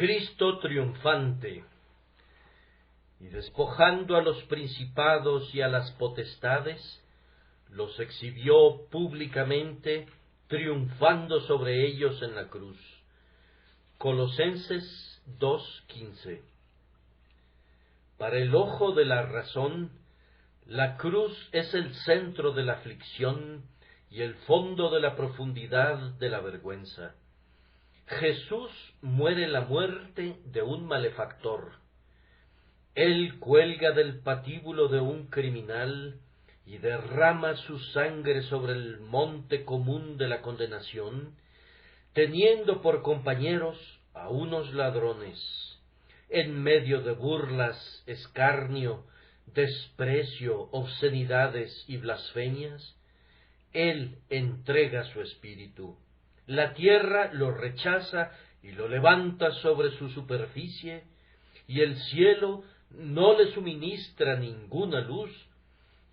Cristo triunfante, y despojando a los principados y a las potestades, los exhibió públicamente, triunfando sobre ellos en la cruz. Colosenses 2:15. Para el ojo de la razón, la cruz es el centro de la aflicción y el fondo de la profundidad de la vergüenza. Jesús muere la muerte de un malefactor. Él cuelga del patíbulo de un criminal y derrama su sangre sobre el monte común de la condenación, teniendo por compañeros a unos ladrones. En medio de burlas, escarnio, desprecio, obscenidades y blasfemias, Él entrega su espíritu. La tierra lo rechaza y lo levanta sobre su superficie, y el cielo no le suministra ninguna luz,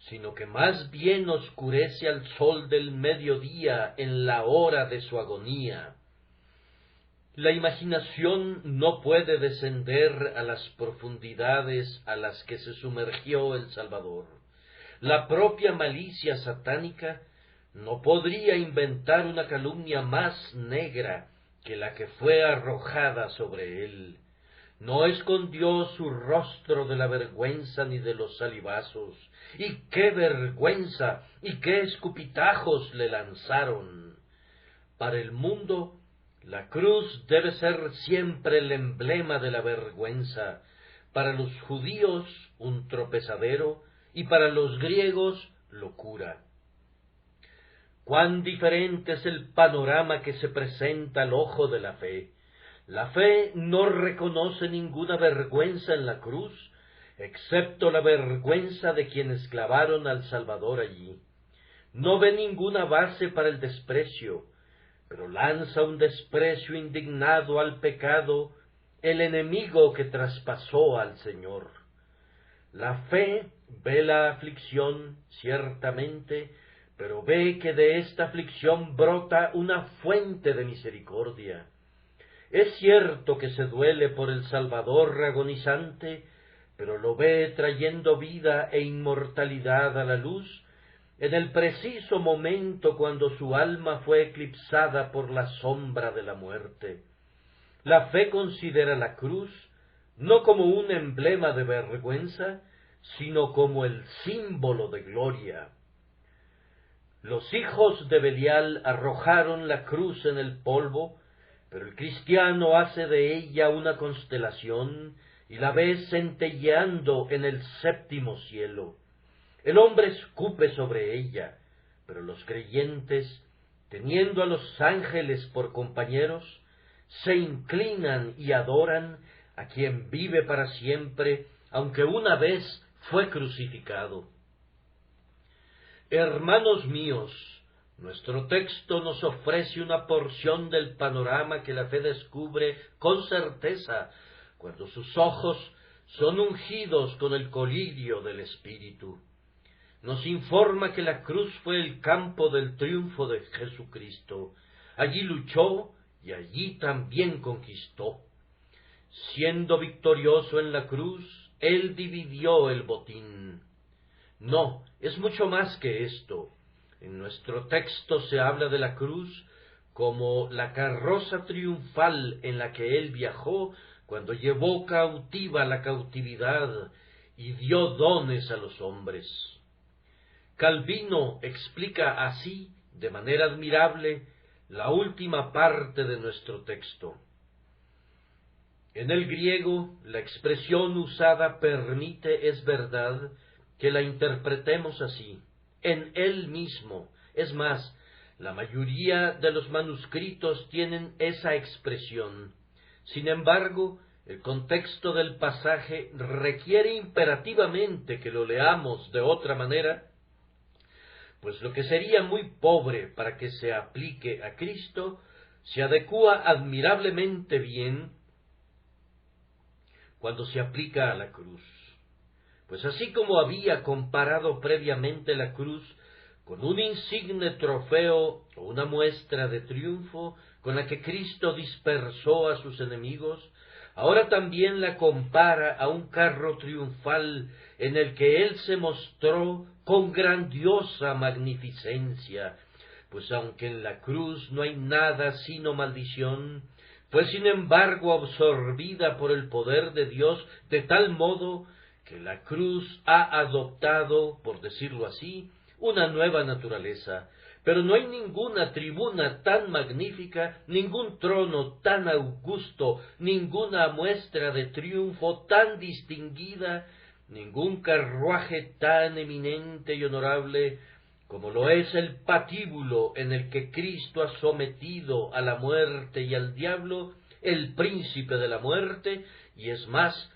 sino que más bien oscurece al sol del mediodía en la hora de su agonía. La imaginación no puede descender a las profundidades a las que se sumergió el Salvador. La propia malicia satánica no podría inventar una calumnia más negra que la que fue arrojada sobre él. No escondió su rostro de la vergüenza ni de los salivazos. ¡Y qué vergüenza! ¡Y qué escupitajos le lanzaron! Para el mundo, la cruz debe ser siempre el emblema de la vergüenza. Para los judíos, un tropezadero, y para los griegos, locura. Cuán diferente es el panorama que se presenta al ojo de la fe. La fe no reconoce ninguna vergüenza en la cruz, excepto la vergüenza de quienes clavaron al Salvador allí. No ve ninguna base para el desprecio, pero lanza un desprecio indignado al pecado, el enemigo que traspasó al Señor. La fe ve la aflicción, ciertamente, pero ve que de esta aflicción brota una fuente de misericordia. Es cierto que se duele por el Salvador agonizante, pero lo ve trayendo vida e inmortalidad a la luz, en el preciso momento cuando su alma fue eclipsada por la sombra de la muerte. La fe considera la cruz no como un emblema de vergüenza, sino como el símbolo de gloria. Los hijos de Belial arrojaron la cruz en el polvo, pero el cristiano hace de ella una constelación y la ve centelleando en el séptimo cielo. El hombre escupe sobre ella, pero los creyentes, teniendo a los ángeles por compañeros, se inclinan y adoran a quien vive para siempre, aunque una vez fue crucificado. Hermanos míos, nuestro texto nos ofrece una porción del panorama que la fe descubre con certeza cuando sus ojos son ungidos con el colirio del Espíritu. Nos informa que la cruz fue el campo del triunfo de Jesucristo. Allí luchó y allí también conquistó. Siendo victorioso en la cruz, Él dividió el botín. No, es mucho más que esto. En nuestro texto se habla de la cruz como la carroza triunfal en la que Él viajó cuando llevó cautiva la cautividad y dio dones a los hombres. Calvino explica así, de manera admirable, la última parte de nuestro texto. En el griego, la expresión usada permite, es verdad, que la interpretemos así, en él mismo. Es más, la mayoría de los manuscritos tienen esa expresión. Sin embargo, el contexto del pasaje requiere imperativamente que lo leamos de otra manera, pues lo que sería muy pobre para que se aplique a Cristo, se adecúa admirablemente bien cuando se aplica a la cruz. Pues así como había comparado previamente la cruz con un insigne trofeo o una muestra de triunfo con la que Cristo dispersó a sus enemigos, ahora también la compara a un carro triunfal en el que él se mostró con grandiosa magnificencia, pues aunque en la cruz no hay nada sino maldición, fue sin embargo absorbida por el poder de Dios de tal modo que la cruz ha adoptado, por decirlo así, una nueva naturaleza. Pero no hay ninguna tribuna tan magnífica, ningún trono tan augusto, ninguna muestra de triunfo tan distinguida, ningún carruaje tan eminente y honorable como lo es el patíbulo en el que Cristo ha sometido a la muerte y al diablo, el príncipe de la muerte, y es más,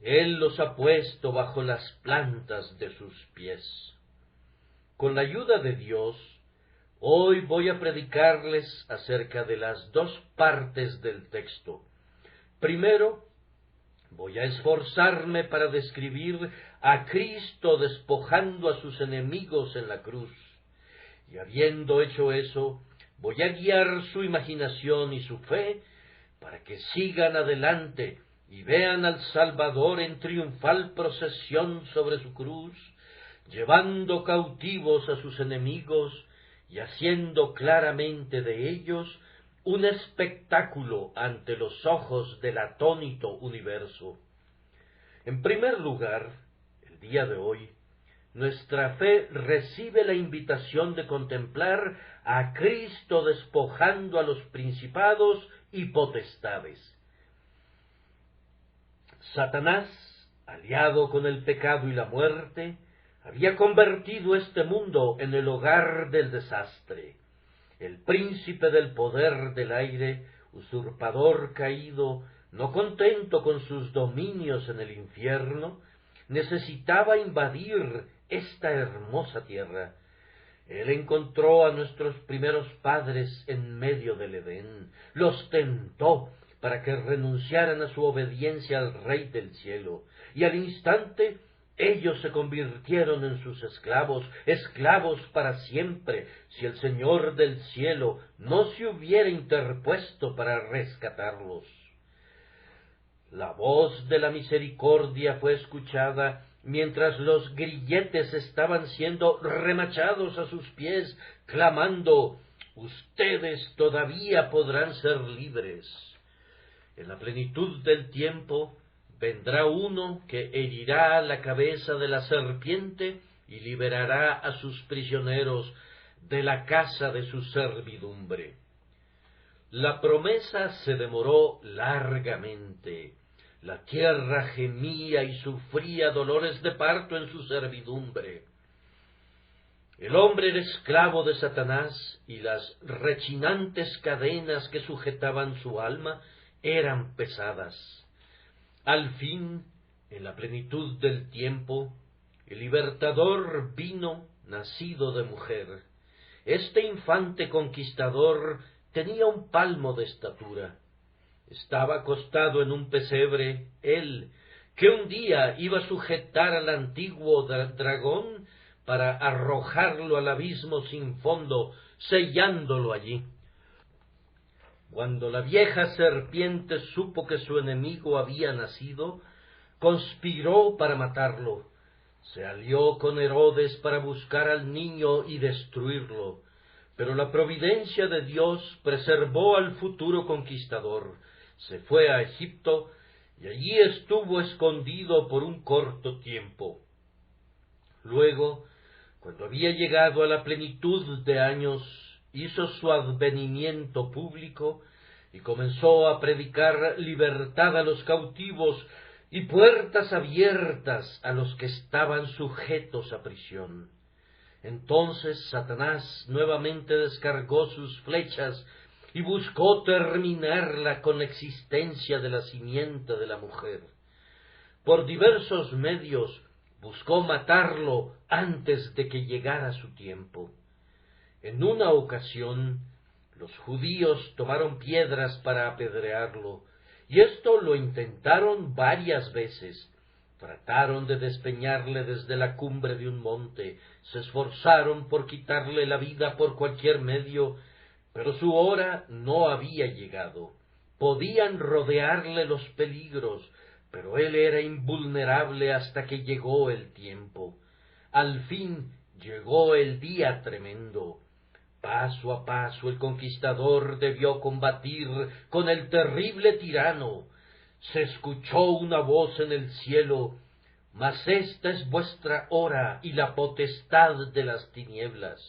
Él los ha puesto bajo las plantas de sus pies. Con la ayuda de Dios, hoy voy a predicarles acerca de las dos partes del texto. Primero, voy a esforzarme para describir a Cristo despojando a sus enemigos en la cruz. Y habiendo hecho eso, voy a guiar su imaginación y su fe para que sigan adelante y vean al Salvador en triunfal procesión sobre su cruz, llevando cautivos a sus enemigos y haciendo claramente de ellos un espectáculo ante los ojos del atónito universo. En primer lugar, el día de hoy, nuestra fe recibe la invitación de contemplar a Cristo despojando a los principados y potestades. Satanás, aliado con el pecado y la muerte, había convertido este mundo en el hogar del desastre. El príncipe del poder del aire, usurpador caído, no contento con sus dominios en el infierno, necesitaba invadir esta hermosa tierra. Él encontró a nuestros primeros padres en medio del Edén, los tentó para que renunciaran a su obediencia al Rey del cielo, y al instante ellos se convirtieron en sus esclavos, esclavos para siempre, si el Señor del cielo no se hubiera interpuesto para rescatarlos. La voz de la misericordia fue escuchada mientras los grilletes estaban siendo remachados a sus pies, clamando: «Ustedes todavía podrán ser libres». En la plenitud del tiempo vendrá uno que herirá la cabeza de la serpiente y liberará a sus prisioneros de la casa de su servidumbre. La promesa se demoró largamente. La tierra gemía y sufría dolores de parto en su servidumbre. El hombre era esclavo de Satanás y las rechinantes cadenas que sujetaban su alma eran pesadas. Al fin, en la plenitud del tiempo, el libertador vino nacido de mujer. Este infante conquistador tenía un palmo de estatura. Estaba acostado en un pesebre, él, que un día iba a sujetar al antiguo dragón para arrojarlo al abismo sin fondo, sellándolo allí. Cuando la vieja serpiente supo que su enemigo había nacido, conspiró para matarlo. Se alió con Herodes para buscar al niño y destruirlo, pero la providencia de Dios preservó al futuro conquistador. Se fue a Egipto y allí estuvo escondido por un corto tiempo. Luego, cuando había llegado a la plenitud de años, hizo su advenimiento público y comenzó a predicar libertad a los cautivos y puertas abiertas a los que estaban sujetos a prisión. Entonces Satanás nuevamente descargó sus flechas y buscó terminarla con la existencia de la simiente de la mujer. Por diversos medios buscó matarlo antes de que llegara su tiempo. En una ocasión, los judíos tomaron piedras para apedrearlo, y esto lo intentaron varias veces. Trataron de despeñarle desde la cumbre de un monte, se esforzaron por quitarle la vida por cualquier medio, pero su hora no había llegado. podían rodearle los peligros, pero él era invulnerable hasta que llegó el tiempo. Al fin llegó el día tremendo. Paso a paso el conquistador debió combatir con el terrible tirano. Se escuchó una voz en el cielo: mas esta es vuestra hora y la potestad de las tinieblas.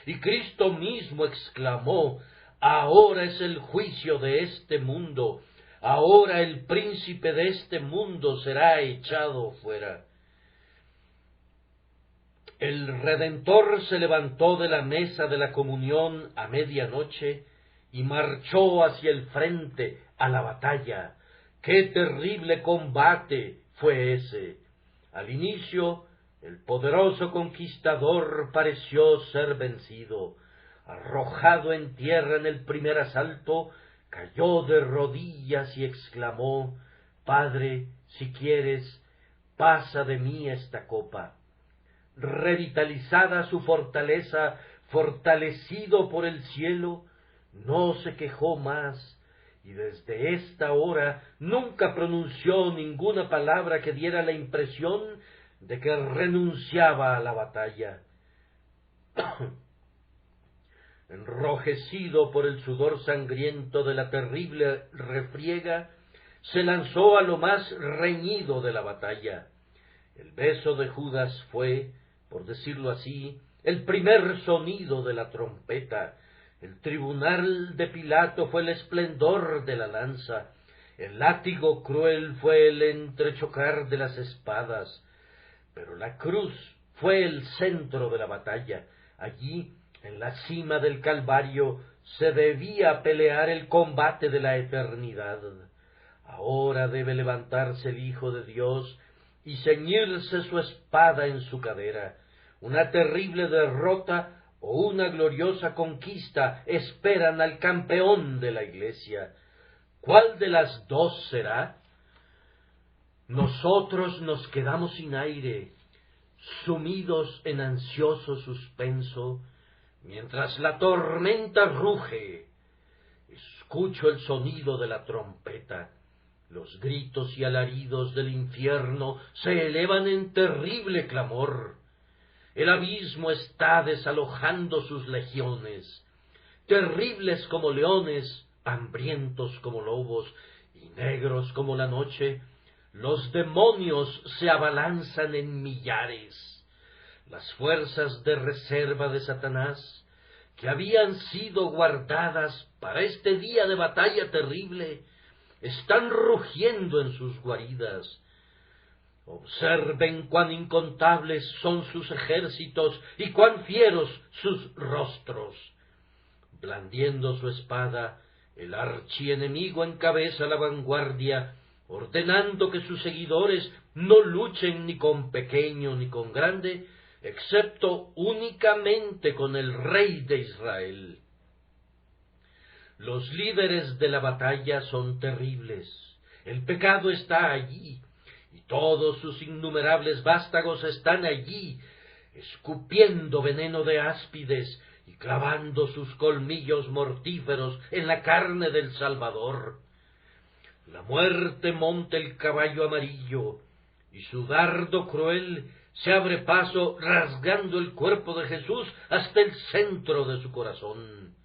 Y Cristo mismo exclamó: ahora es el juicio de este mundo, ahora el príncipe de este mundo será echado fuera. El Redentor se levantó de la mesa de la comunión a medianoche y marchó hacia el frente a la batalla. ¡Qué terrible combate fue ese! Al inicio, el poderoso conquistador pareció ser vencido. Arrojado en tierra en el primer asalto, cayó de rodillas y exclamó: Padre, si quieres, pasa de mí esta copa. Revitalizada su fortaleza, fortalecido por el cielo, no se quejó más, y desde esta hora nunca pronunció ninguna palabra que diera la impresión de que renunciaba a la batalla. Enrojecido por el sudor sangriento de la terrible refriega, se lanzó a lo más reñido de la batalla. El beso de Judas fue, por decirlo así, el primer sonido de la trompeta. El tribunal de Pilato fue el esplendor de la lanza. El látigo cruel fue el entrechocar de las espadas. Pero la cruz fue el centro de la batalla. Allí, en la cima del Calvario, se debía pelear el combate de la eternidad. Ahora debe levantarse el Hijo de Dios y ceñirse su espada en su cadera. Una terrible derrota o una gloriosa conquista esperan al campeón de la Iglesia. ¿Cuál de las dos será? Nosotros nos quedamos sin aire, sumidos en ansioso suspenso, mientras la tormenta ruge. Escucho el sonido de la trompeta. Los gritos y alaridos del infierno se elevan en terrible clamor. El abismo está desalojando sus legiones, terribles como leones, hambrientos como lobos y negros como la noche. Los demonios se abalanzan en millares. Las fuerzas de reserva de Satanás, que habían sido guardadas para este día de batalla terrible, están rugiendo en sus guaridas. Observen cuán incontables son sus ejércitos y cuán fieros sus rostros. Blandiendo su espada, el archienemigo encabeza la vanguardia, ordenando que sus seguidores no luchen ni con pequeño ni con grande, excepto únicamente con el Rey de Israel. Los líderes de la batalla son terribles. El pecado está allí, y todos sus innumerables vástagos están allí, escupiendo veneno de áspides y clavando sus colmillos mortíferos en la carne del Salvador. La muerte monta el caballo amarillo, y su dardo cruel se abre paso rasgando el cuerpo de Jesús hasta el centro de su corazón.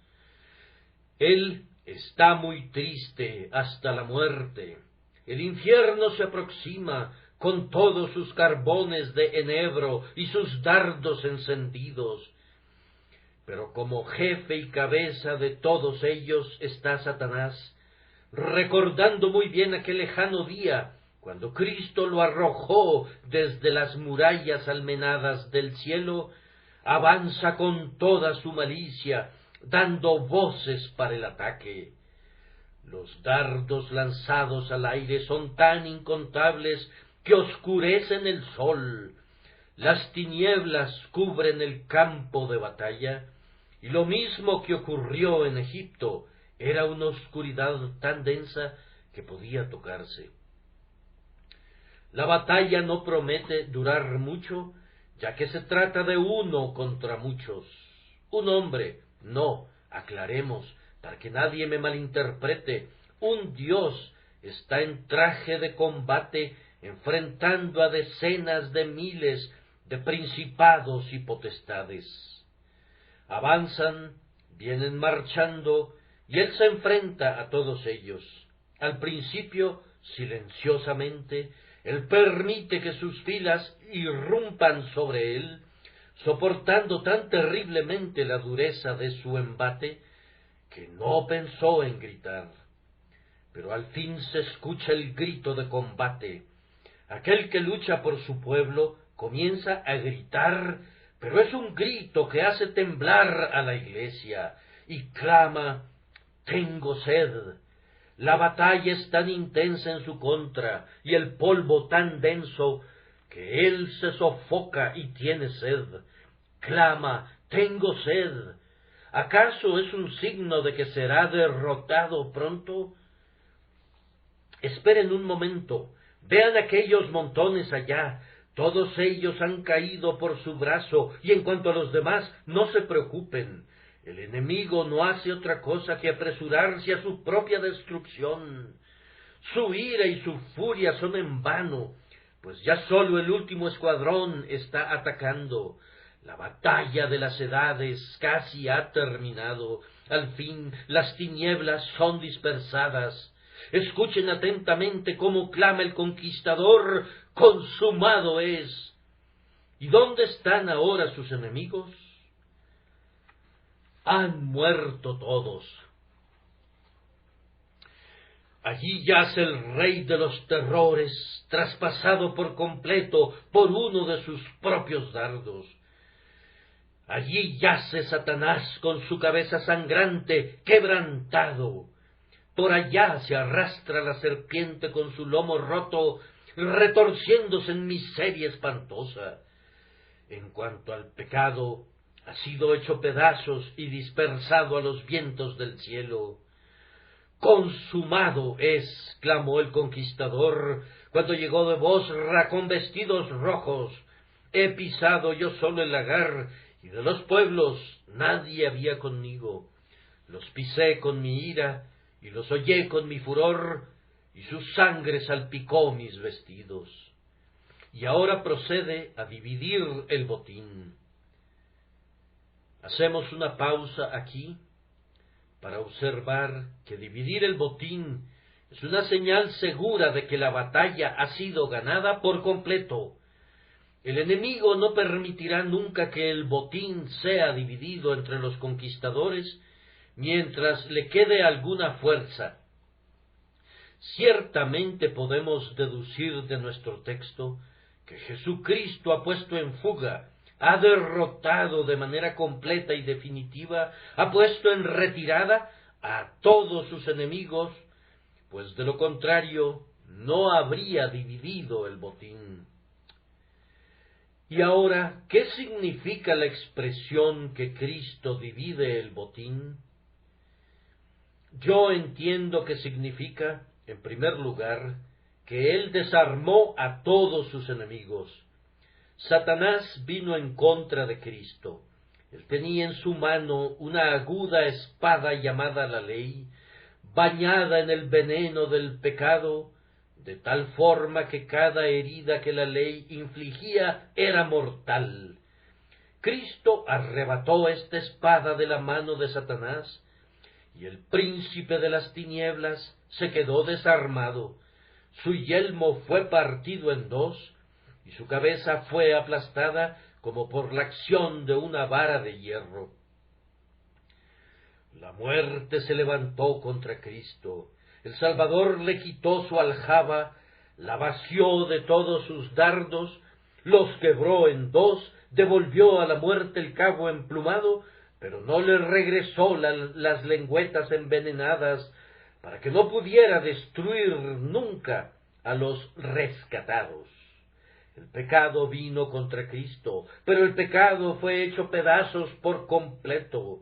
Él está muy triste hasta la muerte. El infierno se aproxima con todos sus carbones de enebro y sus dardos encendidos. Pero como jefe y cabeza de todos ellos está Satanás, recordando muy bien aquel lejano día cuando Cristo lo arrojó desde las murallas almenadas del cielo, avanza con toda su malicia, dando voces para el ataque. Los dardos lanzados al aire son tan incontables que oscurecen el sol. Las tinieblas cubren el campo de batalla, y lo mismo que ocurrió en Egipto, era una oscuridad tan densa que podía tocarse. La batalla no promete durar mucho, ya que se trata de uno contra muchos. Un hombre, no, aclaremos, para que nadie me malinterprete, un dios está en traje de combate enfrentando a decenas de miles de principados y potestades. Avanzan, vienen marchando, y él se enfrenta a todos ellos. Al principio, silenciosamente, él permite que sus filas irrumpan sobre él, soportando tan terriblemente la dureza de su embate, que no pensó en gritar. Pero al fin se escucha el grito de combate. Aquel que lucha por su pueblo comienza a gritar, pero es un grito que hace temblar a la iglesia, y clama: «Tengo sed». La batalla es tan intensa en su contra, y el polvo tan denso, que él se sofoca y tiene sed. Clama: «Tengo sed». ¿Acaso es un signo de que será derrotado pronto? Esperen un momento, vean aquellos montones allá, todos ellos han caído por su brazo, y en cuanto a los demás, no se preocupen. El enemigo no hace otra cosa que apresurarse a su propia destrucción. Su ira y su furia son en vano, pues ya sólo el último escuadrón está atacando. La batalla de las edades casi ha terminado. Al fin las tinieblas son dispersadas. Escuchen atentamente cómo clama el conquistador: «Consumado es». ¿Y dónde están ahora sus enemigos? Han muerto todos. Allí yace el rey de los terrores, traspasado por completo por uno de sus propios dardos. Allí yace Satanás con su cabeza sangrante, quebrantado. Por allá se arrastra la serpiente con su lomo roto, retorciéndose en miseria espantosa. En cuanto al pecado, ha sido hecho pedazos y dispersado a los vientos del cielo. «Consumado es», clamó el conquistador, cuando llegó de Bosra con vestidos rojos. «He pisado yo solo el lagar, y de los pueblos nadie había conmigo. Los pisé con mi ira, y los hollé con mi furor, y su sangre salpicó mis vestidos». Y ahora procede a dividir el botín. Hacemos una pausa aquí para observar que dividir el botín es una señal segura de que la batalla ha sido ganada por completo. El enemigo no permitirá nunca que el botín sea dividido entre los conquistadores mientras le quede alguna fuerza. Ciertamente podemos deducir de nuestro texto que Jesucristo ha puesto en fuga, ha derrotado de manera completa y definitiva, ha puesto en retirada a todos sus enemigos, pues de lo contrario no habría dividido el botín. Y ahora, ¿qué significa la expresión que Cristo divide el botín? Yo entiendo que significa, en primer lugar, que él desarmó a todos sus enemigos. Satanás vino en contra de Cristo. Él tenía en su mano una aguda espada llamada la ley, bañada en el veneno del pecado, de tal forma que cada herida que la ley infligía era mortal. Cristo arrebató esta espada de la mano de Satanás, y el príncipe de las tinieblas se quedó desarmado. Su yelmo fue partido en dos, y su cabeza fue aplastada como por la acción de una vara de hierro. La muerte se levantó contra Cristo. El Salvador le quitó su aljaba, la vació de todos sus dardos, los quebró en dos, devolvió a la muerte el cabo emplumado, pero no le regresó las lengüetas envenenadas, para que no pudiera destruir nunca a los rescatados. El pecado vino contra Cristo, pero el pecado fue hecho pedazos por completo.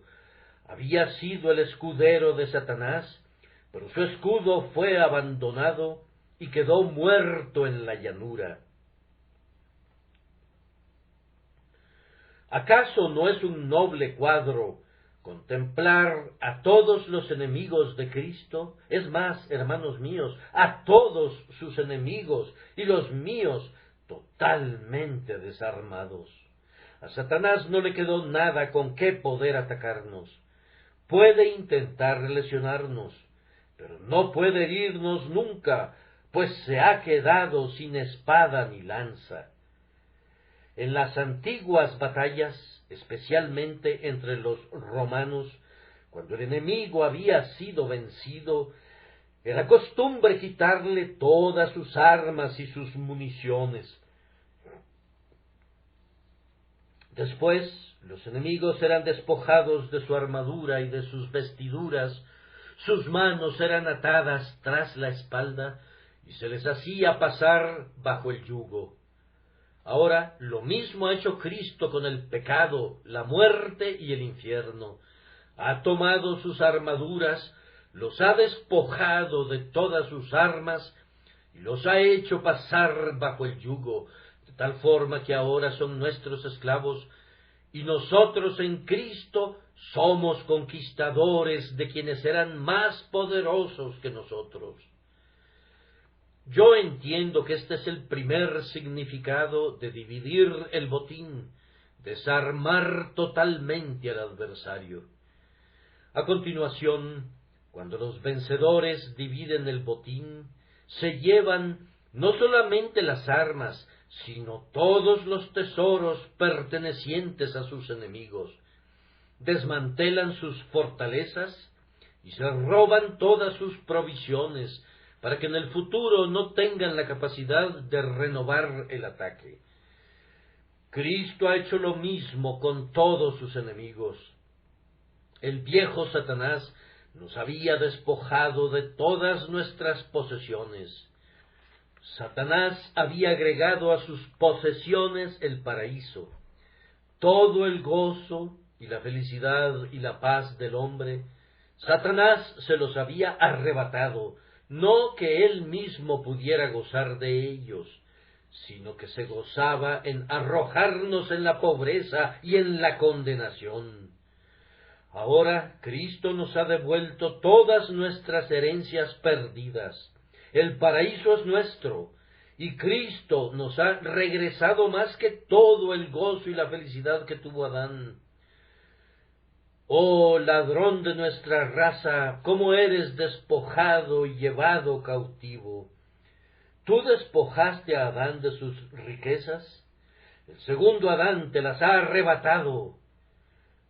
Había sido el escudero de Satanás, pero su escudo fue abandonado y quedó muerto en la llanura. ¿Acaso no es un noble cuadro Contemplar a todos los enemigos de Cristo, es más, hermanos míos, a todos sus enemigos y los míos totalmente desarmados. A Satanás no le quedó nada con qué poder atacarnos. Puede intentar lesionarnos, pero no puede herirnos nunca, pues se ha quedado sin espada ni lanza. En las antiguas batallas, especialmente entre los romanos, cuando el enemigo había sido vencido, era costumbre quitarle todas sus armas y sus municiones. Después, los enemigos eran despojados de su armadura y de sus vestiduras, sus manos eran atadas tras la espalda y se les hacía pasar bajo el yugo. Ahora, lo mismo ha hecho Cristo con el pecado, la muerte y el infierno. Ha tomado sus armaduras, los ha despojado de todas sus armas y los ha hecho pasar bajo el yugo, de tal forma que ahora son nuestros esclavos, y nosotros en Cristo somos conquistadores de quienes eran más poderosos que nosotros. Yo entiendo que este es el primer significado de dividir el botín, desarmar totalmente al adversario. A continuación, cuando los vencedores dividen el botín, se llevan no solamente las armas, sino todos los tesoros pertenecientes a sus enemigos. Desmantelan sus fortalezas y se roban todas sus provisiones, para que en el futuro no tengan la capacidad de renovar el ataque. Cristo ha hecho lo mismo con todos sus enemigos. El viejo Satanás nos había despojado de todas nuestras posesiones. Satanás había agregado a sus posesiones el paraíso, todo el gozo y la felicidad y la paz del hombre. Satanás se los había arrebatado, no que él mismo pudiera gozar de ellos, sino que se gozaba en arrojarnos en la pobreza y en la condenación. Ahora Cristo nos ha devuelto todas nuestras herencias perdidas. El paraíso es nuestro, y Cristo nos ha regresado más que todo el gozo y la felicidad que tuvo Adán. Oh ladrón de nuestra raza, cómo eres despojado y llevado cautivo. ¿Tú despojaste a Adán de sus riquezas? El segundo Adán te las ha arrebatado.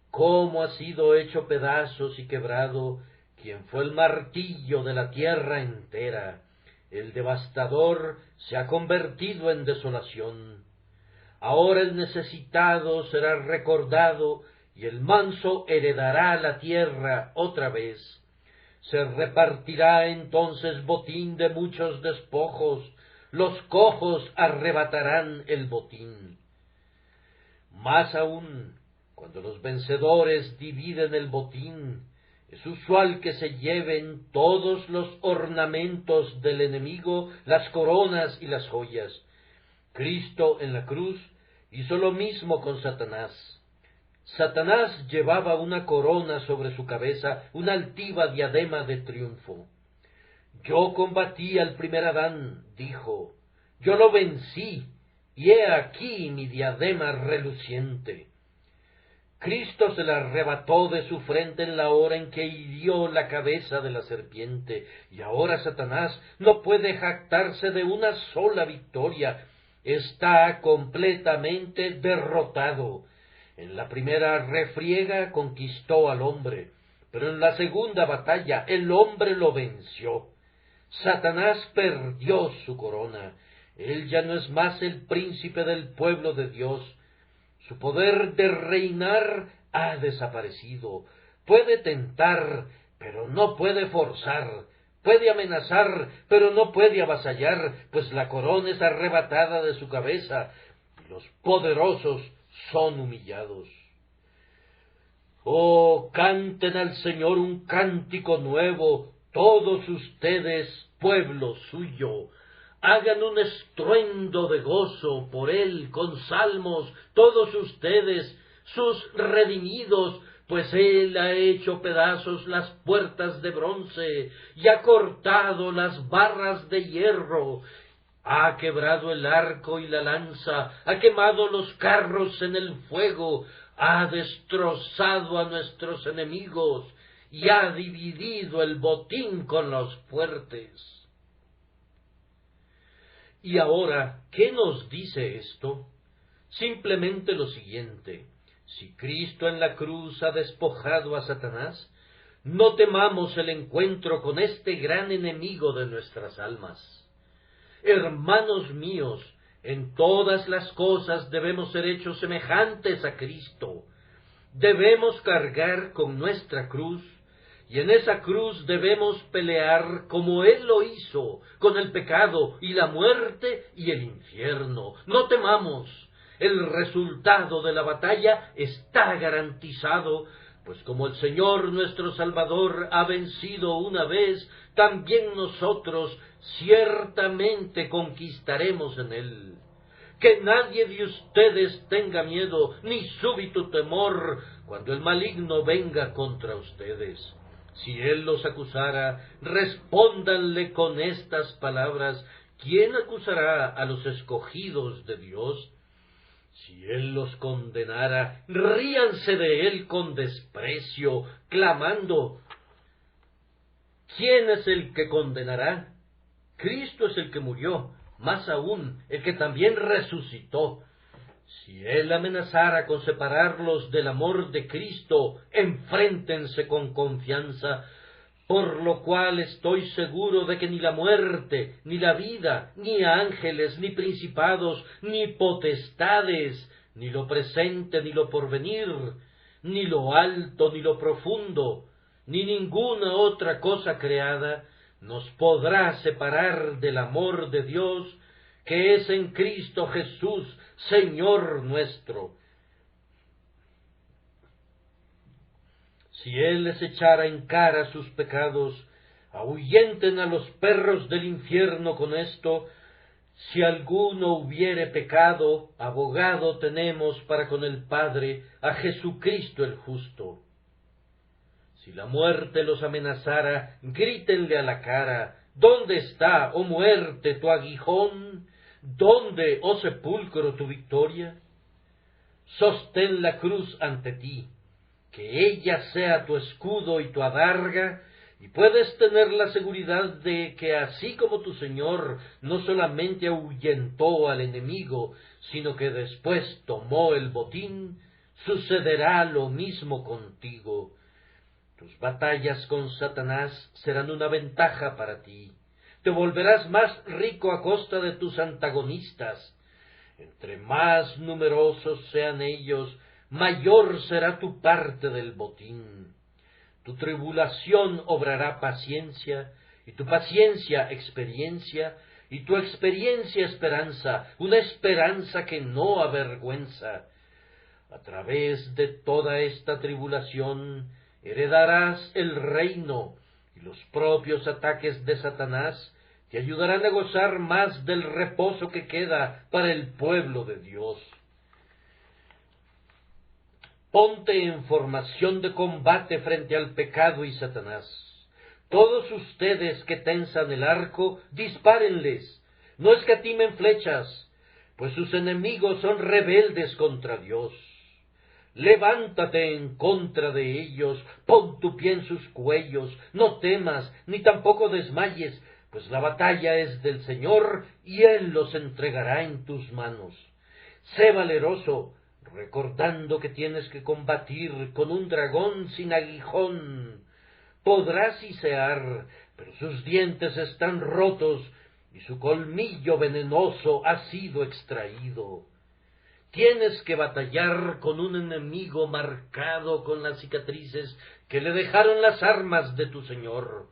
¿Cómo ha sido hecho pedazos y quebrado quien fue el martillo de la tierra entera? El devastador se ha convertido en desolación. Ahora el necesitado será recordado, y el manso heredará la tierra otra vez. Se repartirá entonces botín de muchos despojos, los cojos arrebatarán el botín. Más aún, cuando los vencedores dividen el botín, es usual que se lleven todos los ornamentos del enemigo, las coronas y las joyas. Cristo en la cruz hizo lo mismo con Satanás. Satanás llevaba una corona sobre su cabeza, una altiva diadema de triunfo. Yo combatí al primer Adán, dijo, yo lo vencí, y he aquí mi diadema reluciente. Cristo se la arrebató de su frente en la hora en que hirió la cabeza de la serpiente, y ahora Satanás no puede jactarse de una sola victoria, está completamente derrotado. En la primera refriega conquistó al hombre, pero en la segunda batalla el hombre lo venció. Satanás perdió su corona, él ya no es más el príncipe del pueblo de Dios. Su poder de reinar ha desaparecido. Puede tentar, pero no puede forzar. Puede amenazar, pero no puede avasallar, pues la corona es arrebatada de su cabeza, y los poderosos son humillados. Oh, canten al Señor un cántico nuevo, todos ustedes, pueblo suyo. Hagan un estruendo de gozo por él con salmos, todos ustedes, sus redimidos, pues él ha hecho pedazos las puertas de bronce y ha cortado las barras de hierro, ha quebrado el arco y la lanza, ha quemado los carros en el fuego, ha destrozado a nuestros enemigos y ha dividido el botín con los fuertes. Y ahora, ¿qué nos dice esto? Simplemente lo siguiente: si Cristo en la cruz ha despojado a Satanás, no temamos el encuentro con este gran enemigo de nuestras almas. Hermanos míos, en todas las cosas debemos ser hechos semejantes a Cristo. Debemos cargar con nuestra cruz, y en esa cruz debemos pelear como Él lo hizo, con el pecado y la muerte y el infierno. No temamos. El resultado de la batalla está garantizado, pues como el Señor nuestro Salvador ha vencido una vez, también nosotros ciertamente conquistaremos en Él. Que nadie de ustedes tenga miedo ni súbito temor cuando el maligno venga contra ustedes. Si él los acusara, respóndanle con estas palabras: ¿quién acusará a los escogidos de Dios? Si él los condenara, ríanse de él con desprecio, clamando: ¿quién es el que condenará? Cristo es el que murió, más aún, el que también resucitó. Si él amenazara con separarlos del amor de Cristo, enfréntense con confianza, por lo cual estoy seguro de que ni la muerte, ni la vida, ni ángeles, ni principados, ni potestades, ni lo presente, ni lo porvenir, ni lo alto, ni lo profundo, ni ninguna otra cosa creada, nos podrá separar del amor de Dios, que es en Cristo Jesús, Señor nuestro. Si Él les echara en cara sus pecados, ahuyenten a los perros del infierno con esto: si alguno hubiere pecado, abogado tenemos para con el Padre, a Jesucristo el justo. Si la muerte los amenazara, grítenle a la cara: ¿dónde está, oh muerte, tu aguijón? ¿Dónde, oh sepulcro, tu victoria? Sostén la cruz ante ti, que ella sea tu escudo y tu adarga, y puedes tener la seguridad de que así como tu Señor no solamente ahuyentó al enemigo, sino que después tomó el botín, sucederá lo mismo contigo. Tus batallas con Satanás serán una ventaja para ti. Te volverás más rico a costa de tus antagonistas. Entre más numerosos sean ellos, mayor será tu parte del botín. Tu tribulación obrará paciencia, y tu paciencia experiencia, y tu experiencia esperanza, una esperanza que no avergüenza. A través de toda esta tribulación heredarás el reino, y los propios ataques de Satanás te ayudarán a gozar más del reposo que queda para el pueblo de Dios. Ponte en formación de combate frente al pecado y Satanás. Todos ustedes que tensan el arco, dispárenles, no escatimen flechas, pues sus enemigos son rebeldes contra Dios. Levántate en contra de ellos, pon tu pie en sus cuellos, no temas, ni tampoco desmayes, pues la batalla es del Señor, y Él los entregará en tus manos. Sé valeroso, recordando que tienes que combatir con un dragón sin aguijón. Podrá sisear, pero sus dientes están rotos, y su colmillo venenoso ha sido extraído. Tienes que batallar con un enemigo marcado con las cicatrices que le dejaron las armas de tu Señor.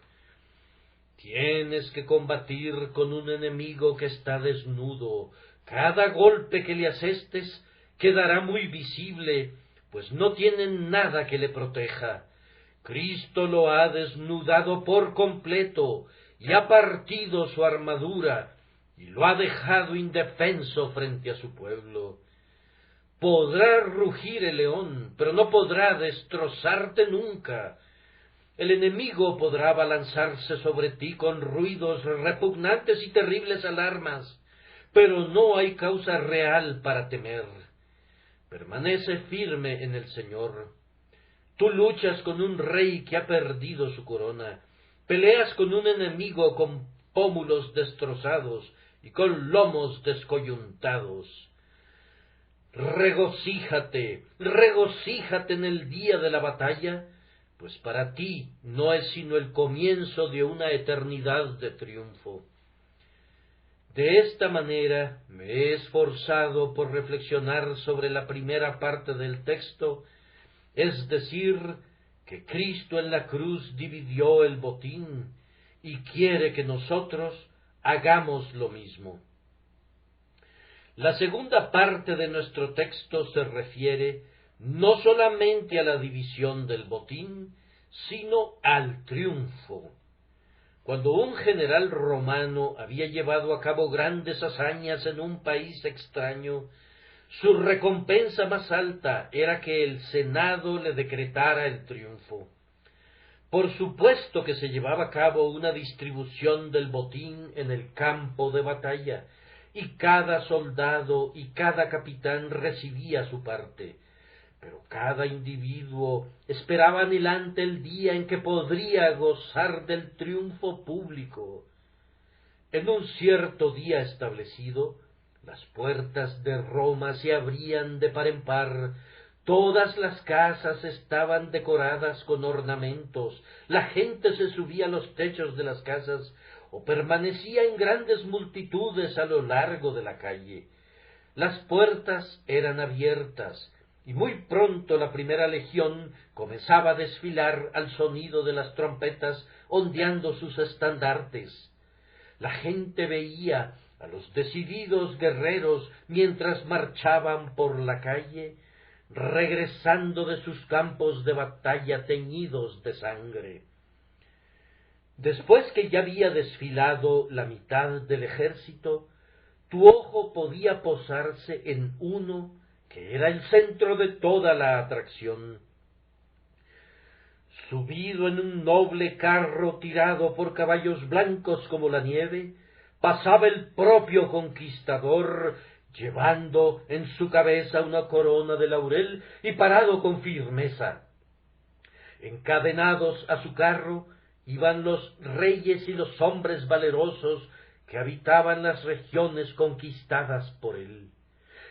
Tienes que combatir con un enemigo que está desnudo. Cada golpe que le asestes quedará muy visible, pues no tiene nada que le proteja. Cristo lo ha desnudado por completo y ha partido su armadura y lo ha dejado indefenso frente a su pueblo. Podrá rugir el león, pero no podrá destrozarte nunca. El enemigo podrá abalanzarse sobre ti con ruidos repugnantes y terribles alarmas, pero no hay causa real para temer. Permanece firme en el Señor. Tú luchas con un rey que ha perdido su corona, peleas con un enemigo con pómulos destrozados y con lomos descoyuntados. Regocíjate, regocíjate en el día de la batalla, pues para ti no es sino el comienzo de una eternidad de triunfo. De esta manera me he esforzado por reflexionar sobre la primera parte del texto, es decir, que Cristo en la cruz dividió el botín y quiere que nosotros hagamos lo mismo. La segunda parte de nuestro texto se refiere no solamente a la división del botín, sino al triunfo. Cuando un general romano había llevado a cabo grandes hazañas en un país extraño, su recompensa más alta era que el Senado le decretara el triunfo. Por supuesto que se llevaba a cabo una distribución del botín en el campo de batalla, y cada soldado y cada capitán recibía su parte, pero cada individuo esperaba anhelante el día en que podría gozar del triunfo público. En un cierto día establecido, las puertas de Roma se abrían de par en par, todas las casas estaban decoradas con ornamentos, la gente se subía a los techos de las casas o permanecía en grandes multitudes a lo largo de la calle. Las puertas eran abiertas, y muy pronto la primera legión comenzaba a desfilar al sonido de las trompetas, ondeando sus estandartes. La gente veía a los decididos guerreros mientras marchaban por la calle, regresando de sus campos de batalla teñidos de sangre. Después que ya había desfilado la mitad del ejército, tu ojo podía posarse en uno que era el centro de toda la atracción. Subido en un noble carro tirado por caballos blancos como la nieve, pasaba el propio conquistador, llevando en su cabeza una corona de laurel y parado con firmeza. Encadenados a su carro iban los reyes y los hombres valerosos que habitaban las regiones conquistadas por él.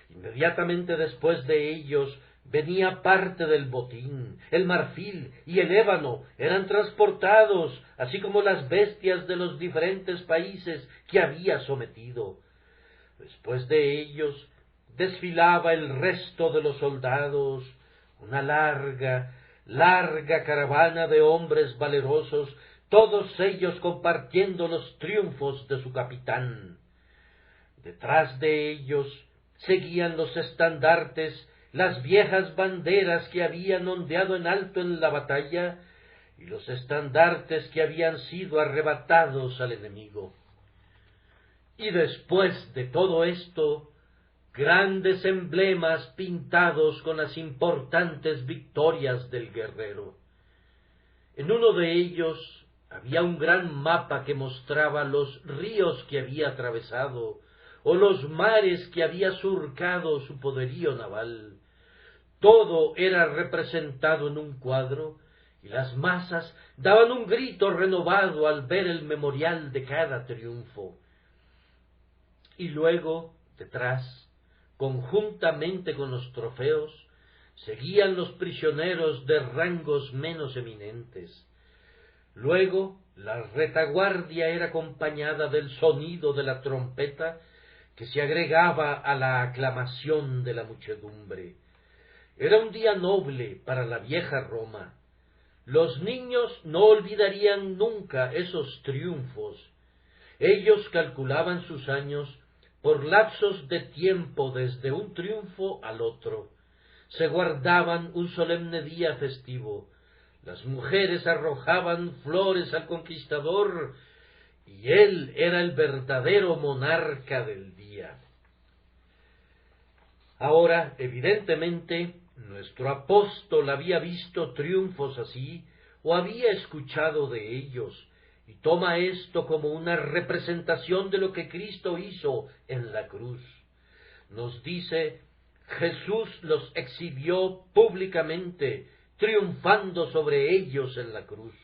Inmediatamente después de ellos venía parte del botín, el marfil y el ébano eran transportados, así como las bestias de los diferentes países que había sometido. Después de ellos desfilaba el resto de los soldados, una larga caravana de hombres valerosos, todos ellos compartiendo los triunfos de su capitán. Detrás de ellos seguían los estandartes, las viejas banderas que habían ondeado en alto en la batalla, y los estandartes que habían sido arrebatados al enemigo. Y después de todo esto, grandes emblemas pintados con las importantes victorias del guerrero. En uno de ellos había un gran mapa que mostraba los ríos que había atravesado, o los mares que había surcado su poderío naval. Todo era representado en un cuadro, y las masas daban un grito renovado al ver el memorial de cada triunfo. Y luego, detrás, conjuntamente con los trofeos, seguían los prisioneros de rangos menos eminentes. Luego, la retaguardia era acompañada del sonido de la trompeta, que se agregaba a la aclamación de la muchedumbre. Era un día noble para la vieja Roma. Los niños no olvidarían nunca esos triunfos. Ellos calculaban sus años por lapsos de tiempo desde un triunfo al otro. Se guardaban un solemne día festivo. Las mujeres arrojaban flores al conquistador, y él era el verdadero monarca del día. Ahora, evidentemente, nuestro apóstol había visto triunfos así, o había escuchado de ellos, y toma esto como una representación de lo que Cristo hizo en la cruz. Nos dice, Jesús los exhibió públicamente, triunfando sobre ellos en la cruz.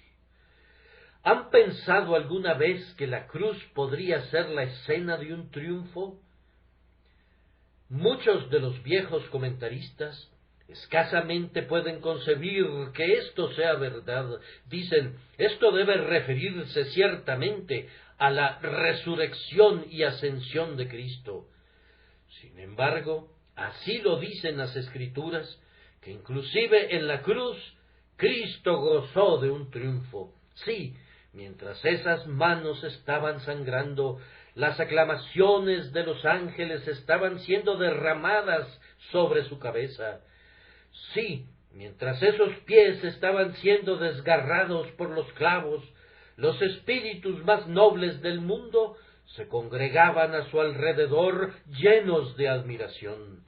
¿Han pensado alguna vez que la cruz podría ser la escena de un triunfo? Muchos de los viejos comentaristas escasamente pueden concebir que esto sea verdad. Dicen, esto debe referirse ciertamente a la resurrección y ascensión de Cristo. Sin embargo, así lo dicen las Escrituras, que inclusive en la cruz Cristo gozó de un triunfo. Sí, mientras esas manos estaban sangrando, las aclamaciones de los ángeles estaban siendo derramadas sobre su cabeza. Sí, mientras esos pies estaban siendo desgarrados por los clavos, los espíritus más nobles del mundo se congregaban a su alrededor llenos de admiración.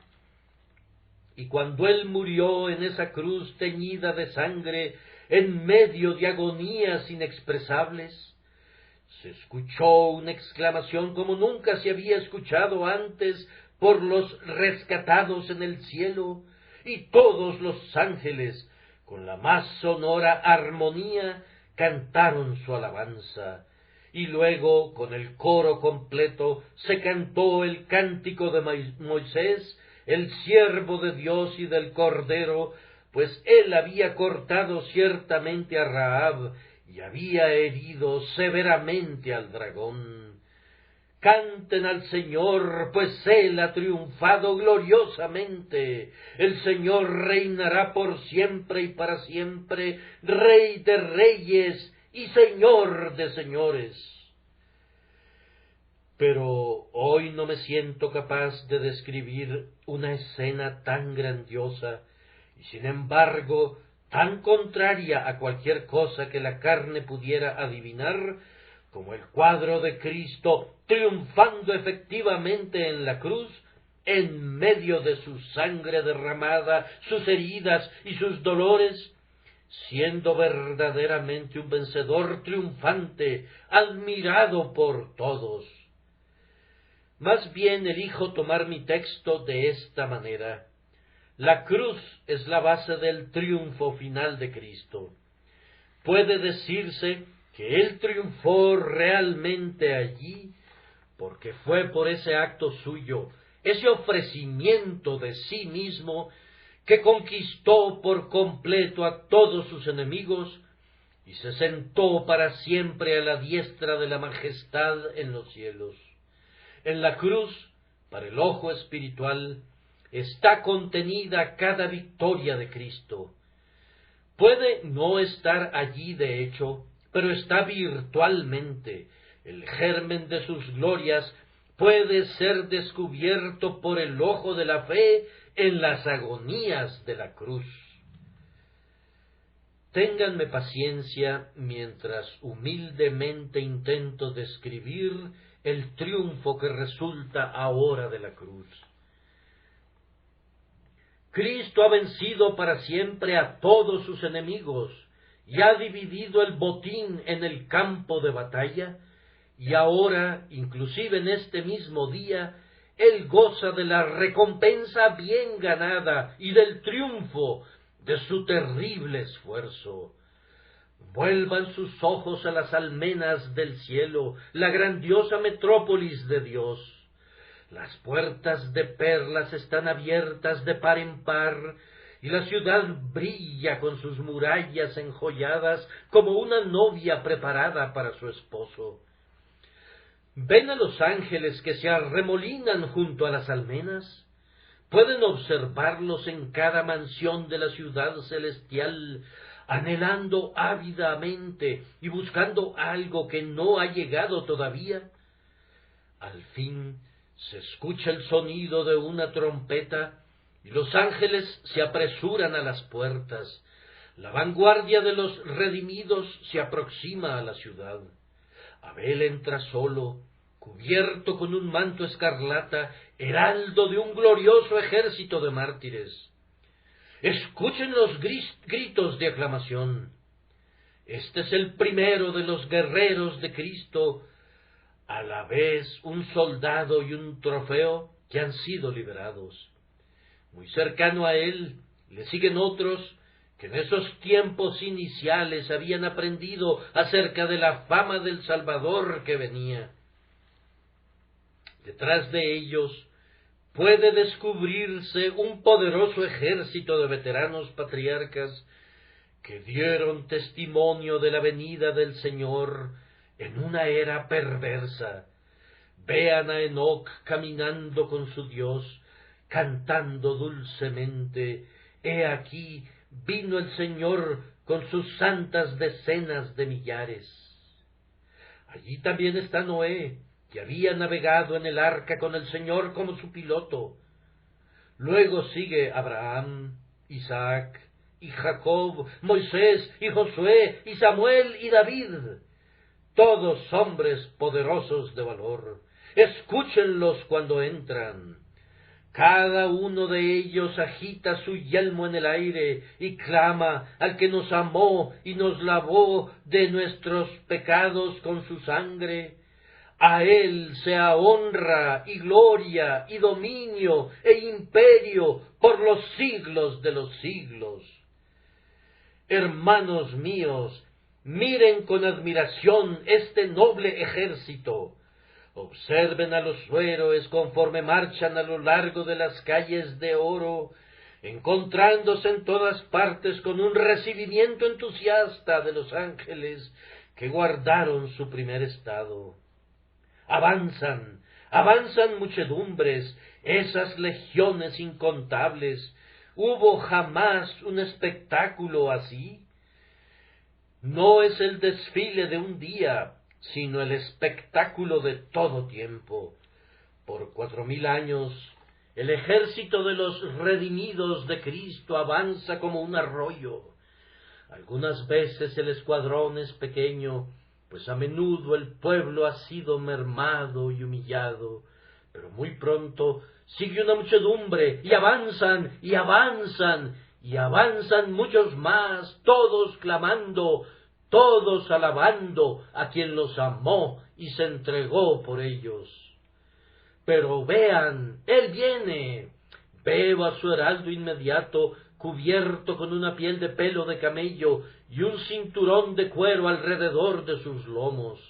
Y cuando él murió en esa cruz teñida de sangre, en medio de agonías inexpresables, se escuchó una exclamación como nunca se había escuchado antes por los rescatados en el cielo, y todos los ángeles, con la más sonora armonía, cantaron su alabanza. Y luego, con el coro completo, se cantó el cántico de Moisés, el siervo de Dios y del Cordero, pues él había cortado ciertamente a Rahab y había herido severamente al dragón. Canten al Señor, pues él ha triunfado gloriosamente. El Señor reinará por siempre y para siempre, Rey de reyes y Señor de señores. Pero hoy no me siento capaz de describir una escena tan grandiosa y sin embargo tan contraria a cualquier cosa que la carne pudiera adivinar, como el cuadro de Cristo triunfando efectivamente en la cruz, en medio de su sangre derramada, sus heridas y sus dolores, siendo verdaderamente un vencedor triunfante, admirado por todos. Más bien elijo tomar mi texto de esta manera. La cruz es la base del triunfo final de Cristo. Puede decirse que él triunfó realmente allí, porque fue por ese acto suyo, ese ofrecimiento de sí mismo, que conquistó por completo a todos sus enemigos y se sentó para siempre a la diestra de la majestad en los cielos. En la cruz, para el ojo espiritual, está contenida cada victoria de Cristo. Puede no estar allí de hecho, pero está virtualmente. El germen de sus glorias puede ser descubierto por el ojo de la fe en las agonías de la cruz. Ténganme paciencia mientras humildemente intento describir el triunfo que resulta ahora de la cruz. Cristo ha vencido para siempre a todos sus enemigos y ha dividido el botín en el campo de batalla, y ahora, inclusive en este mismo día, él goza de la recompensa bien ganada y del triunfo de su terrible esfuerzo. Vuelvan sus ojos a las almenas del cielo, la grandiosa metrópolis de Dios. Las puertas de perlas están abiertas de par en par, y la ciudad brilla con sus murallas enjolladas como una novia preparada para su esposo. ¿Ven a los ángeles que se arremolinan junto a las almenas? Pueden observarlos en cada mansión de la ciudad celestial, anhelando ávidamente y buscando algo que no ha llegado todavía. Al fin se escucha el sonido de una trompeta y los ángeles se apresuran a las puertas. La vanguardia de los redimidos se aproxima a la ciudad. Abel entra solo, cubierto con un manto escarlata, heraldo de un glorioso ejército de mártires. Escuchen los gritos de aclamación. Este es el primero de los guerreros de Cristo, a la vez un soldado y un trofeo que han sido liberados. Muy cercano a él le siguen otros que en esos tiempos iniciales habían aprendido acerca de la fama del Salvador que venía. Detrás de ellos puede descubrirse un poderoso ejército de veteranos patriarcas que dieron testimonio de la venida del Señor en una era perversa. Vean a Enoc caminando con su Dios, cantando dulcemente: he aquí vino el Señor con sus santas decenas de millares. Allí también está Noé, que había navegado en el arca con el Señor como su piloto. Luego sigue Abraham, Isaac y Jacob, Moisés y Josué y Samuel y David, todos hombres poderosos de valor. Escúchenlos cuando entran. Cada uno de ellos agita su yelmo en el aire y clama al que nos amó y nos lavó de nuestros pecados con su sangre. A él sea honra y gloria y dominio e imperio por los siglos de los siglos. Hermanos míos, miren con admiración este noble ejército. Observen a los héroes conforme marchan a lo largo de las calles de oro, encontrándose en todas partes con un recibimiento entusiasta de los ángeles que guardaron su primer estado. Avanzan muchedumbres, esas legiones incontables. ¿Hubo jamás un espectáculo así? No es el desfile de un día, sino el espectáculo de todo tiempo. Por 4000 años, el ejército de los redimidos de Cristo avanza como un arroyo. Algunas veces el escuadrón es pequeño, pues a menudo el pueblo ha sido mermado y humillado, pero muy pronto sigue una muchedumbre, y avanzan, y avanzan, y avanzan muchos más, todos clamando, todos alabando a quien los amó y se entregó por ellos. Pero vean, él viene. Veo a su heraldo inmediato, cubierto con una piel de pelo de camello y un cinturón de cuero alrededor de sus lomos.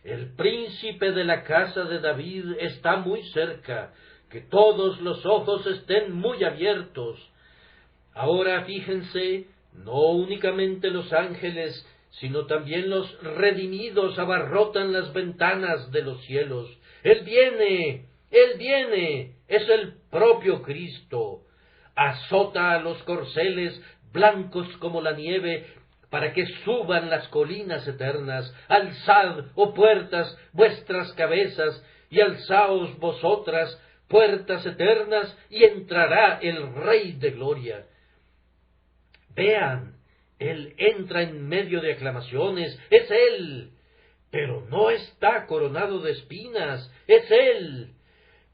El príncipe de la casa de David está muy cerca, que todos los ojos estén muy abiertos. Ahora fíjense, no únicamente los ángeles, sino también los redimidos abarrotan las ventanas de los cielos. ¡Él viene! ¡Él viene! Es el propio Cristo. Azota a los corceles blancos como la nieve, para que suban las colinas eternas. Alzad, oh puertas, vuestras cabezas, y alzaos vosotras, puertas eternas, y entrará el Rey de gloria. Vean, él entra en medio de aclamaciones, es él, pero no está coronado de espinas, es él.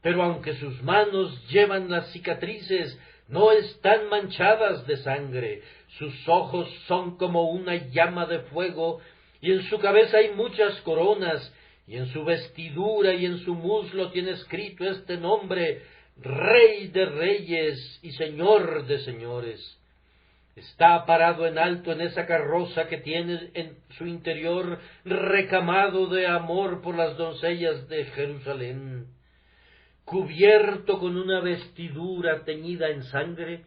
Pero aunque sus manos llevan las cicatrices, no están manchadas de sangre, sus ojos son como una llama de fuego, y en su cabeza hay muchas coronas, y en su vestidura y en su muslo tiene escrito este nombre: Rey de reyes y Señor de señores. Está parado en alto en esa carroza que tiene en su interior recamado de amor por las doncellas de Jerusalén. Cubierto con una vestidura teñida en sangre,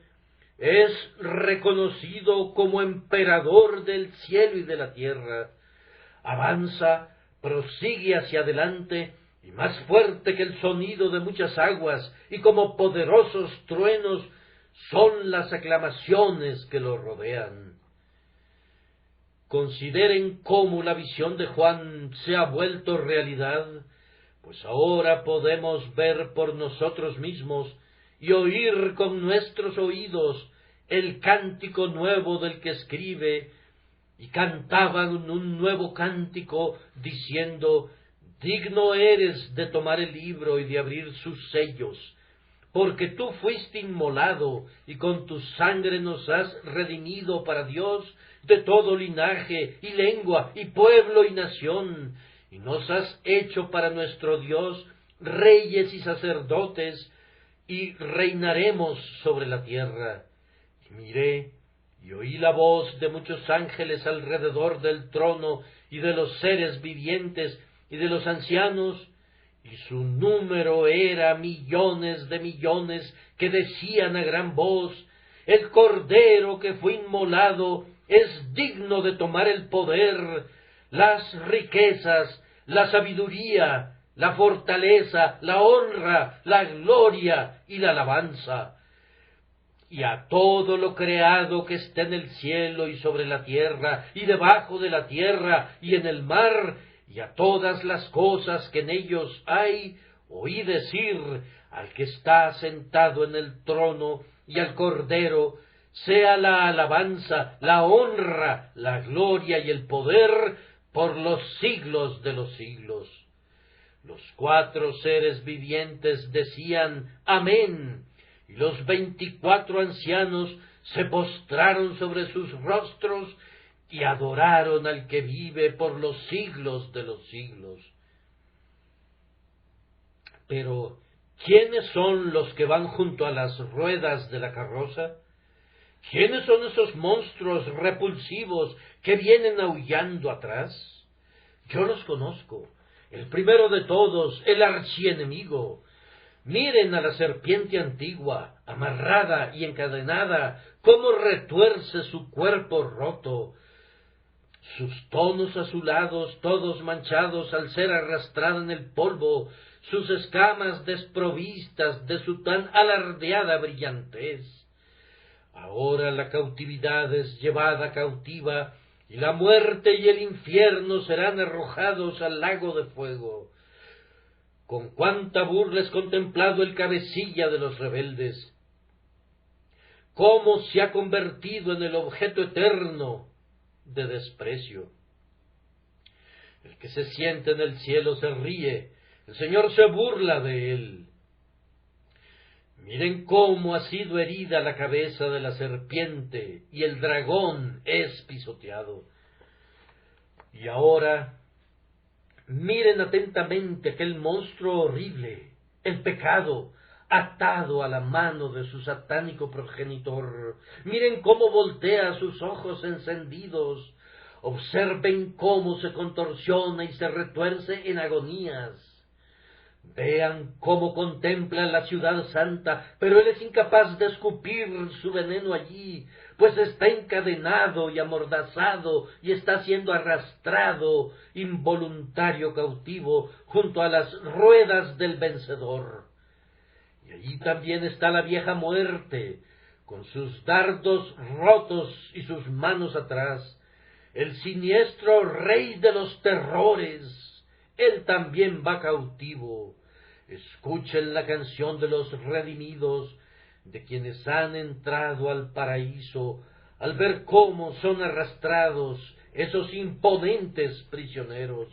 es reconocido como emperador del cielo y de la tierra. Avanza, prosigue hacia adelante, y más fuerte que el sonido de muchas aguas, y como poderosos truenos, son las aclamaciones que lo rodean. Consideren cómo la visión de Juan se ha vuelto realidad, pues ahora podemos ver por nosotros mismos y oír con nuestros oídos el cántico nuevo del que escribe, y cantaban un nuevo cántico diciendo: digno eres de tomar el libro y de abrir sus sellos, porque tú fuiste inmolado, y con tu sangre nos has redimido para Dios de todo linaje, y lengua, y pueblo, y nación, y nos has hecho para nuestro Dios reyes y sacerdotes, y reinaremos sobre la tierra. Y miré, y oí la voz de muchos ángeles alrededor del trono, y de los seres vivientes, y de los ancianos, y su número era millones de millones, que decían a gran voz: el Cordero que fue inmolado es digno de tomar el poder, las riquezas, la sabiduría, la fortaleza, la honra, la gloria y la alabanza. Y a todo lo creado que está en el cielo y sobre la tierra, y debajo de la tierra, y en el mar, y a todas las cosas que en ellos hay, oí decir al que está sentado en el trono y al Cordero: sea la alabanza, la honra, la gloria y el poder por los siglos de los siglos. Los 4 seres vivientes decían: amén. Y los 24 ancianos se postraron sobre sus rostros y adoraron al que vive por los siglos de los siglos. Pero, ¿quiénes son los que van junto a las ruedas de la carroza? ¿Quiénes son esos monstruos repulsivos que vienen aullando atrás? Yo los conozco. El primero de todos, el archienemigo. Miren a la serpiente antigua, amarrada y encadenada, cómo retuerce su cuerpo roto. Sus tonos azulados, todos manchados al ser arrastrada en el polvo, sus escamas desprovistas de su tan alardeada brillantez. Ahora la cautividad es llevada cautiva, y la muerte y el infierno serán arrojados al lago de fuego. Con cuánta burla es contemplado el cabecilla de los rebeldes, cómo se ha convertido en el objeto eterno de desprecio. El que se siente en el cielo se ríe, el Señor se burla de él. Miren cómo ha sido herida la cabeza de la serpiente, y el dragón es pisoteado. Y ahora, miren atentamente aquel monstruo horrible, el pecado, atado a la mano de su satánico progenitor. Miren cómo voltea sus ojos encendidos. Observen cómo se contorsiona y se retuerce en agonías. Vean cómo contempla la ciudad santa, pero él es incapaz de escupir su veneno allí, pues está encadenado y amordazado y está siendo arrastrado, involuntario cautivo, junto a las ruedas del vencedor. Y allí también está la vieja muerte, con sus dardos rotos y sus manos atrás, el siniestro rey de los terrores. Él también va cautivo. Escuchen la canción de los redimidos, de quienes han entrado al paraíso, al ver cómo son arrastrados esos imponentes prisioneros.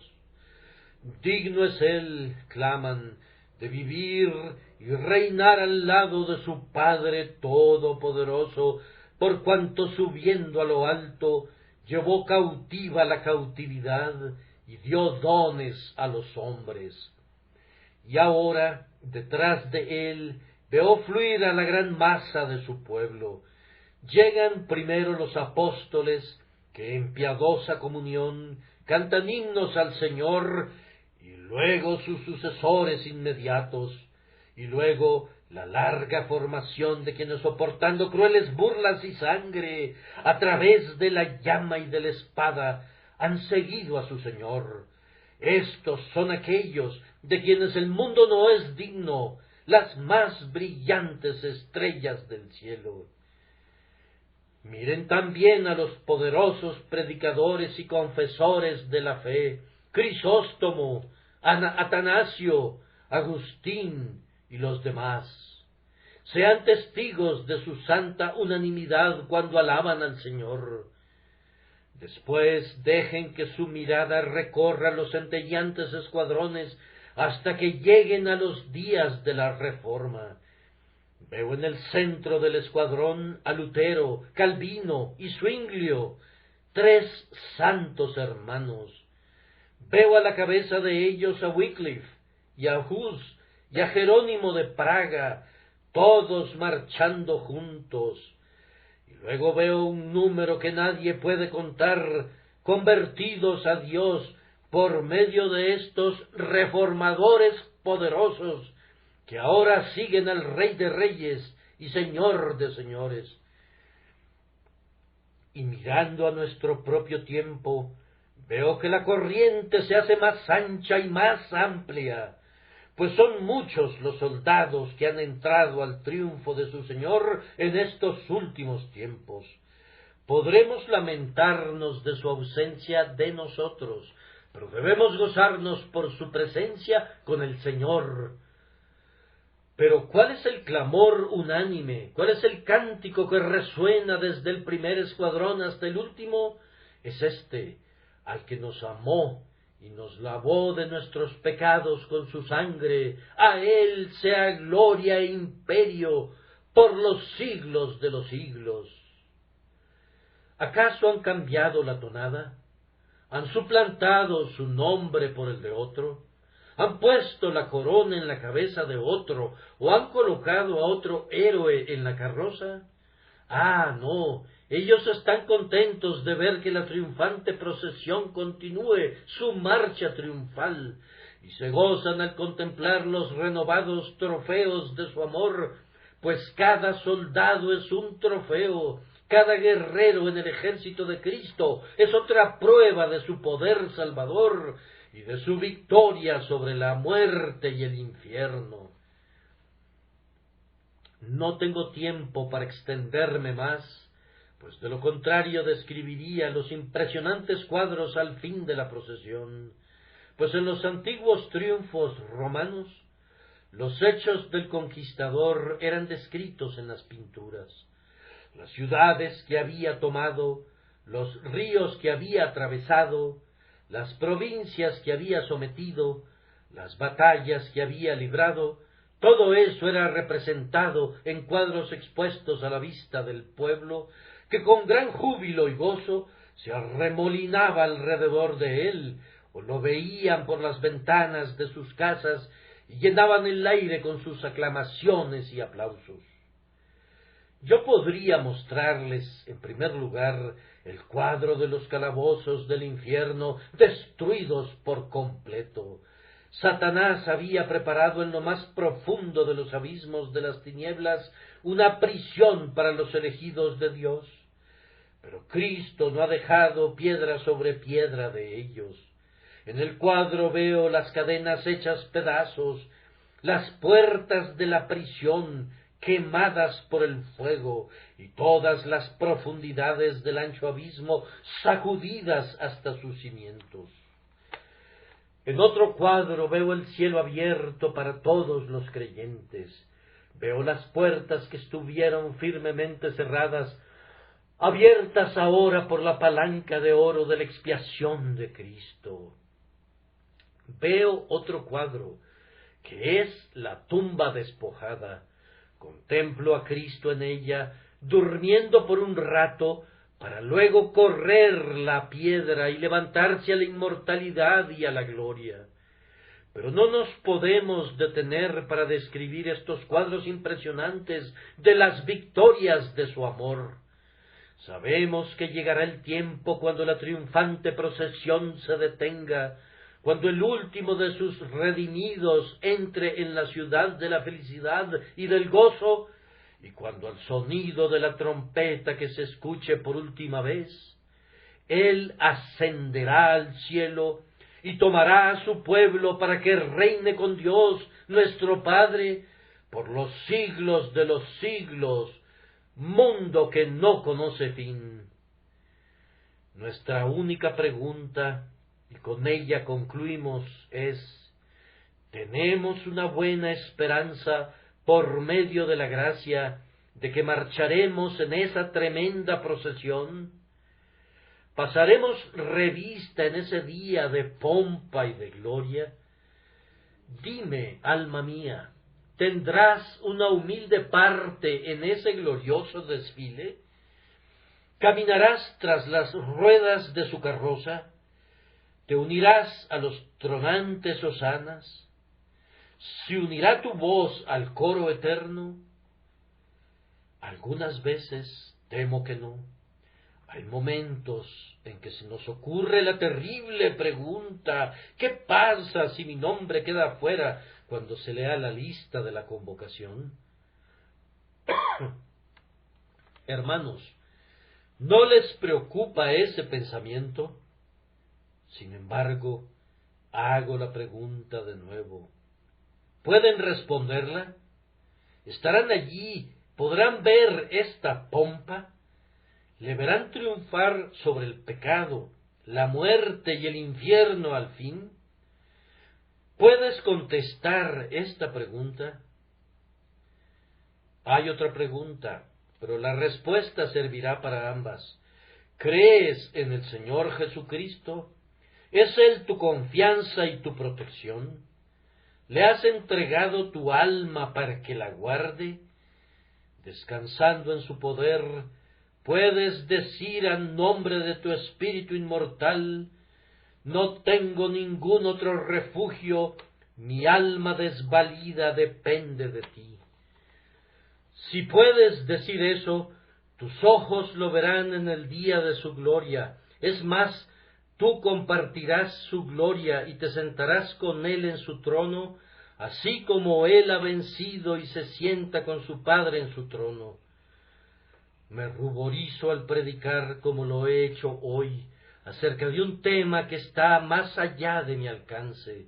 Digno es él, claman, de vivir y reinar al lado de su Padre Todopoderoso, por cuanto subiendo a lo alto llevó cautiva la cautividad y dio dones a los hombres. Y ahora, detrás de él, veo fluir a la gran masa de su pueblo. Llegan primero los apóstoles, que en piadosa comunión cantan himnos al Señor, y luego sus sucesores inmediatos, y luego la larga formación de quienes, soportando crueles burlas y sangre, a través de la llama y de la espada, han seguido a su Señor. Estos son aquellos de quienes el mundo no es digno, las más brillantes estrellas del cielo. Miren también a los poderosos predicadores y confesores de la fe, Crisóstomo, Atanasio, Agustín y los demás. Sean testigos de su santa unanimidad cuando alaban al Señor. Después dejen que su mirada recorra los centelleantes escuadrones hasta que lleguen a los días de la Reforma. Veo en el centro del escuadrón a Lutero, Calvino y Zwinglio, 3 santos hermanos. Veo a la cabeza de ellos a Wycliffe y a Hus y a Jerónimo de Praga, todos marchando juntos. Y luego veo un número que nadie puede contar, convertidos a Dios por medio de estos reformadores poderosos, que ahora siguen al Rey de Reyes y Señor de Señores. Y mirando a nuestro propio tiempo, veo que la corriente se hace más ancha y más amplia, pues son muchos los soldados que han entrado al triunfo de su Señor en estos últimos tiempos. Podremos lamentarnos de su ausencia de nosotros, pero debemos gozarnos por su presencia con el Señor. Pero ¿cuál es el clamor unánime? ¿Cuál es el cántico que resuena desde el primer escuadrón hasta el último? Es este: al que nos amó y nos lavó de nuestros pecados con su sangre, a él sea gloria e imperio por los siglos de los siglos. ¿Acaso han cambiado la tonada? ¿Han suplantado su nombre por el de otro? ¿Han puesto la corona en la cabeza de otro, o han colocado a otro héroe en la carroza? Ah, no, ellos están contentos de ver que la triunfante procesión continúe su marcha triunfal, y se gozan al contemplar los renovados trofeos de su amor, pues cada soldado es un trofeo, cada guerrero en el ejército de Cristo es otra prueba de su poder salvador y de su victoria sobre la muerte y el infierno. No tengo tiempo para extenderme más, pues de lo contrario describiría los impresionantes cuadros al fin de la procesión, pues en los antiguos triunfos romanos los hechos del conquistador eran descritos en las pinturas, las ciudades que había tomado, los ríos que había atravesado, las provincias que había sometido, las batallas que había librado. Todo eso era representado en cuadros expuestos a la vista del pueblo, que con gran júbilo y gozo se arremolinaba alrededor de él, o lo veían por las ventanas de sus casas y llenaban el aire con sus aclamaciones y aplausos. Yo podría mostrarles, en primer lugar, el cuadro de los calabozos del infierno destruidos por completo. Satanás había preparado en lo más profundo de los abismos de las tinieblas una prisión para los elegidos de Dios, pero Cristo no ha dejado piedra sobre piedra de ellos. En el cuadro veo las cadenas hechas pedazos, las puertas de la prisión quemadas por el fuego, y todas las profundidades del ancho abismo sacudidas hasta sus cimientos. En otro cuadro veo el cielo abierto para todos los creyentes. Veo las puertas que estuvieron firmemente cerradas, abiertas ahora por la palanca de oro de la expiación de Cristo. Veo otro cuadro, que es la tumba despojada. Contemplo a Cristo en ella, durmiendo por un rato, para luego correr la piedra y levantarse a la inmortalidad y a la gloria. Pero no nos podemos detener para describir estos cuadros impresionantes de las victorias de su amor. Sabemos que llegará el tiempo cuando la triunfante procesión se detenga, cuando el último de sus redimidos entre en la ciudad de la felicidad y del gozo, y cuando al sonido de la trompeta que se escuche por última vez, Él ascenderá al cielo y tomará a su pueblo para que reine con Dios, nuestro Padre, por los siglos de los siglos, mundo que no conoce fin. Nuestra única pregunta, y con ella concluimos, es: ¿tenemos una buena esperanza por medio de la gracia de que marcharemos en esa tremenda procesión? pasaremos revista en ese día de pompa y de gloria. Dime, alma mía, ¿tendrás una humilde parte en ese glorioso desfile? ¿Caminarás tras las ruedas de su carroza? ¿Te unirás a los tronantes hosanas? ¿Se unirá tu voz al coro eterno? Algunas veces temo que no. Hay momentos en que se nos ocurre la terrible pregunta: ¿qué pasa si mi nombre queda afuera cuando se lea la lista de la convocación? Hermanos, ¿no les preocupa ese pensamiento? Sin embargo, hago la pregunta de nuevo. ¿Pueden responderla? ¿Estarán allí? ¿Podrán ver esta pompa? ¿Le verán triunfar sobre el pecado, la muerte y el infierno al fin? ¿Puedes contestar esta pregunta? Hay otra pregunta, pero la respuesta servirá para ambas. ¿Crees en el Señor Jesucristo? ¿Es Él tu confianza y tu protección? ¿Le has entregado tu alma para que la guarde? Descansando en su poder, puedes decir en nombre de tu espíritu inmortal: no tengo ningún otro refugio, mi alma desvalida depende de ti. Si puedes decir eso, tus ojos lo verán en el día de su gloria. Es más, tú compartirás su gloria y te sentarás con él en su trono, así como él ha vencido y se sienta con su Padre en su trono. Me ruborizo al predicar, como lo he hecho hoy, acerca de un tema que está más allá de mi alcance.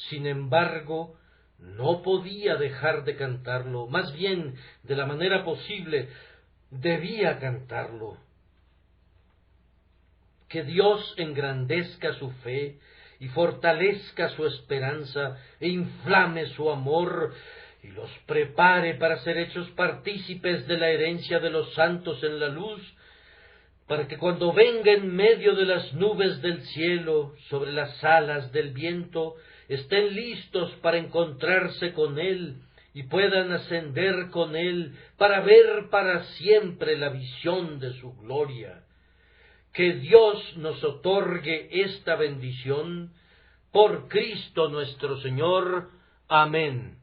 Sin embargo, no podía dejar de cantarlo, más bien, de la manera posible, debía cantarlo. Que Dios engrandezca su fe y fortalezca su esperanza e inflame su amor y los prepare para ser hechos partícipes de la herencia de los santos en la luz, para que cuando venga en medio de las nubes del cielo, sobre las alas del viento, estén listos para encontrarse con Él y puedan ascender con Él para ver para siempre la visión de su gloria. Que Dios nos otorgue esta bendición por Cristo nuestro Señor. Amén.